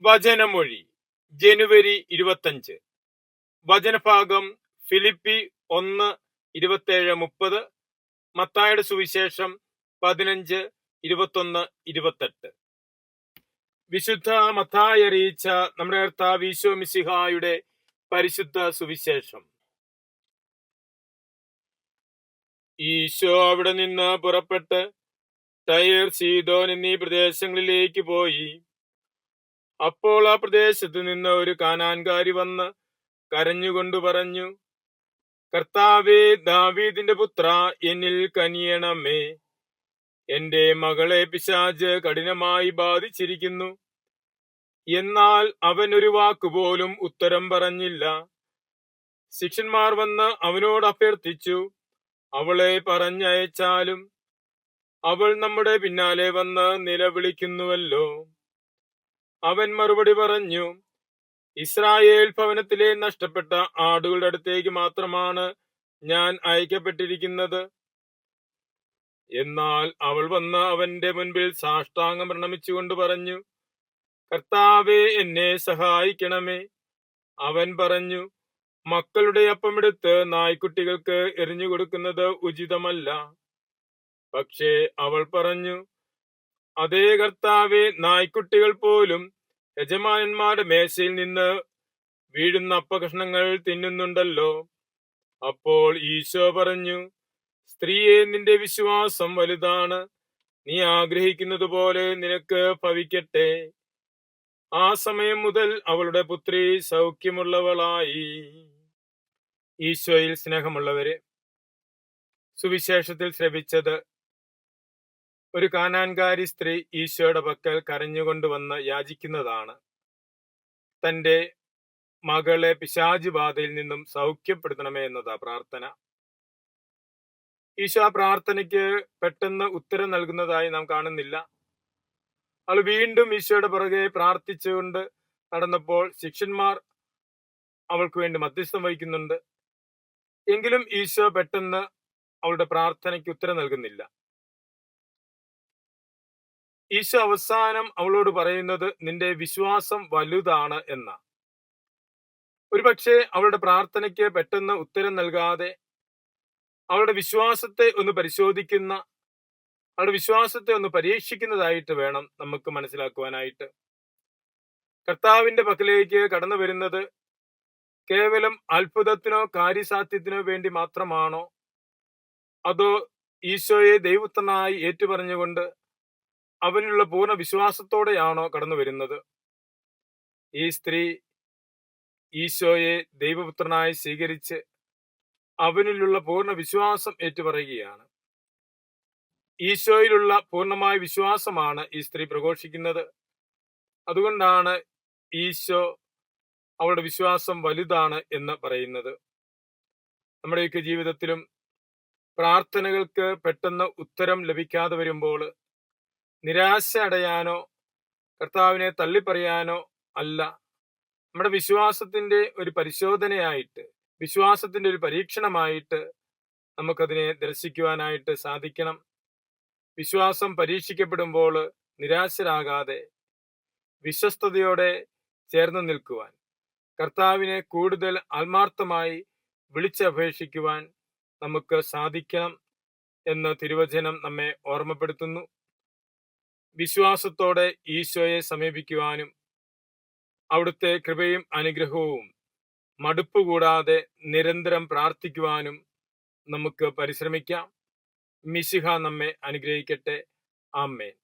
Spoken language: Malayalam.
വചനമൊഴി ജനുവരി 25. വചനഭാഗം ഫിലിപ്പി 1:27-30, മത്തായിയുടെ സുവിശേഷം 15:21-28. വിശുദ്ധ മത്തായി അറിയിച്ച നമ്മുടെ കർത്താവ് ഈശോ മിശിഹായുടെ പരിശുദ്ധ സുവിശേഷം. ഈശോ അവിടെ നിന്ന് പുറപ്പെട്ട് ടയർ, സീദോൻ എന്നീ പ്രദേശങ്ങളിലേക്ക് പോയി. അപ്പോൾ ആ പ്രദേശത്ത് നിന്ന് ഒരു കാനാൻകാരി വന്ന് കരഞ്ഞുകൊണ്ട് പറഞ്ഞു, കർത്താവേ, ദാവീദിന്റെ പുത്ര, എന്നിൽ കനിയണമേ. എന്റെ മകളെ പിശാച് കഠിനമായി ബാധിച്ചിരിക്കുന്നു. എന്നാൽ അവൻ ഒരു വാക്കുപോലും ഉത്തരം പറഞ്ഞില്ല. ശിഷ്യന്മാർ വന്ന് അവനോട് അഭ്യർത്ഥിച്ചു, അവളെ പറഞ്ഞയച്ചാലും. അവൾ നമ്മുടെ പിന്നാലെ വന്ന് നിലവിളിക്കുന്നുവല്ലോ. അവൻ മറുപടി പറഞ്ഞു, ഇസ്രായേൽ ഭവനത്തിലെ നഷ്ടപ്പെട്ട ആടുകളുടെ അടുത്തേക്ക് മാത്രമാണ് ഞാൻ അയക്കപ്പെട്ടിരിക്കുന്നത്. എന്നാൽ അവൾ വന്ന് അവന്റെ മുൻപിൽ സാഷ്ടാംഗം പ്രണമിച്ചുകൊണ്ട് പറഞ്ഞു, കർത്താവേ, എന്നെ സഹായിക്കണമേ. അവൻ പറഞ്ഞു, മക്കളുടെ അപ്പമെടുത്ത് നായ്ക്കുട്ടികൾക്ക് എറിഞ്ഞു കൊടുക്കുന്നത് ഉചിതമല്ല. പക്ഷേ അവൾ പറഞ്ഞു, അതേ കർത്താവേ, നായ്ക്കുട്ടികൾ പോലും യജമാനന്മാരുടെ മേശയിൽ നിന്ന് വീഴുന്ന അപ്പകഷ്ണങ്ങൾ തിന്നുന്നുണ്ടല്ലോ. അപ്പോൾ ഈശോ പറഞ്ഞു, സ്ത്രീയെ, നിന്റെ വിശ്വാസം വലുതാണ്. നീ ആഗ്രഹിക്കുന്നത് പോലെ നിനക്ക് ഭവിക്കട്ടെ. ആ സമയം മുതൽ അവളുടെ പുത്രി സൗഖ്യമുള്ളവളായി. ഈശോയിൽ സ്നേഹമുള്ളവരെ, സുവിശേഷത്തിൽ ശ്രവിച്ചത് ഒരു കാനാൻകാരി സ്ത്രീ ഈശോയുടെ പക്കൽ കരഞ്ഞുകൊണ്ട് വന്ന് യാചിക്കുന്നതാണ്. തന്റെ മകളെ പിശാച് ബാധയിൽ നിന്നും സൗഖ്യപ്പെടുത്തണമേ എന്നതാ പ്രാർത്ഥന. ഈശോ ആ പ്രാർത്ഥനയ്ക്ക് പെട്ടെന്ന് ഉത്തരം നൽകുന്നതായി നാം കാണുന്നില്ല. അവൾ വീണ്ടും ഈശോയുടെ പുറകെ പ്രാർത്ഥിച്ചുകൊണ്ട് നടന്നപ്പോൾ ശിഷ്യന്മാർ അവൾക്ക് വേണ്ടി മധ്യസ്ഥം വഹിക്കുന്നുണ്ട്. എങ്കിലും ഈശോ പെട്ടെന്ന് അവളുടെ പ്രാർത്ഥനയ്ക്ക് ഉത്തരം നൽകുന്നില്ല. ഈശോ അവസാനം അവളോട് പറയുന്നത് നിന്റെ വിശ്വാസം വലുതാണ് എന്ന. ഒരുപക്ഷെ അവളുടെ പ്രാർത്ഥനയ്ക്ക് പെട്ടെന്ന് ഉത്തരം നൽകാതെ അവളുടെ വിശ്വാസത്തെ ഒന്ന് പരിശോധിക്കുന്ന, അവളുടെ വിശ്വാസത്തെ ഒന്ന് പരീക്ഷിക്കുന്നതായിട്ട് വേണം നമുക്ക് മനസ്സിലാക്കുവാനായിട്ട്. കർത്താവിന്റെ പക്കലേക്ക് കടന്നു വരുന്നത് കേവലം അത്ഭുതത്തിനോ കാര്യസാധ്യത്തിനോ വേണ്ടി മാത്രമാണോ, അതോ ഈശോയെ ദൈവപുത്രനായി ഏറ്റുപറഞ്ഞുകൊണ്ട് അവനുള്ള പൂർണ്ണ വിശ്വാസത്തോടെയാണോ കടന്നു വരുന്നത്? ഈ സ്ത്രീ ഈശോയെ ദൈവപുത്രനായി സ്വീകരിച്ച് അവനിലുള്ള പൂർണ്ണ വിശ്വാസം ഏറ്റുപറയുകയാണ്. ഈശോയിലുള്ള പൂർണ്ണമായ വിശ്വാസമാണ് ഈ സ്ത്രീ പ്രഘോഷിക്കുന്നത്. അതുകൊണ്ടാണ് ഈശോ അവളുടെ വിശ്വാസം വലുതാണ് എന്ന് പറയുന്നത്. നമ്മുടെയൊക്കെ ജീവിതത്തിലും പ്രാർത്ഥനകൾക്ക് പെട്ടെന്ന് ഉത്തരം ലഭിക്കാതെ വരുമ്പോൾ നിരാശ അടയാനോ കർത്താവിനെ തള്ളിപ്പറയാനോ അല്ല, നമ്മുടെ വിശ്വാസത്തിന്റെ ഒരു പരിശോധനയായിട്ട്, വിശ്വാസത്തിന്റെ ഒരു പരീക്ഷണമായിട്ട് നമുക്കതിനെ ദർശിക്കുവാനായിട്ട് സാധിക്കണം. വിശ്വാസം പരീക്ഷിക്കപ്പെടുമ്പോൾ നിരാശരാകാതെ വിശ്വസ്തയോടെ ചേർന്ന് നിൽക്കുവാൻ, കർത്താവിനെ കൂടുതൽ ആത്മാർത്ഥമായി വിളിച്ചപേക്ഷിക്കുവാൻ നമുക്ക് സാധിക്കണം എന്ന് തിരുവചനം നമ്മെ ഓർമ്മപ്പെടുത്തുന്നു. വിശ്വാസത്തോടെ ഈശോയെ സമീപിക്കുവാനും അവിടുത്തെ കൃപയും അനുഗ്രഹവും മടുപ്പ് കൂടാതെ നിരന്തരം പ്രാർത്ഥിക്കുവാനും നമുക്ക് പരിശ്രമിക്കാം. മിശിഹ നമ്മെ അനുഗ്രഹിക്കട്ടെ. ആമേൻ.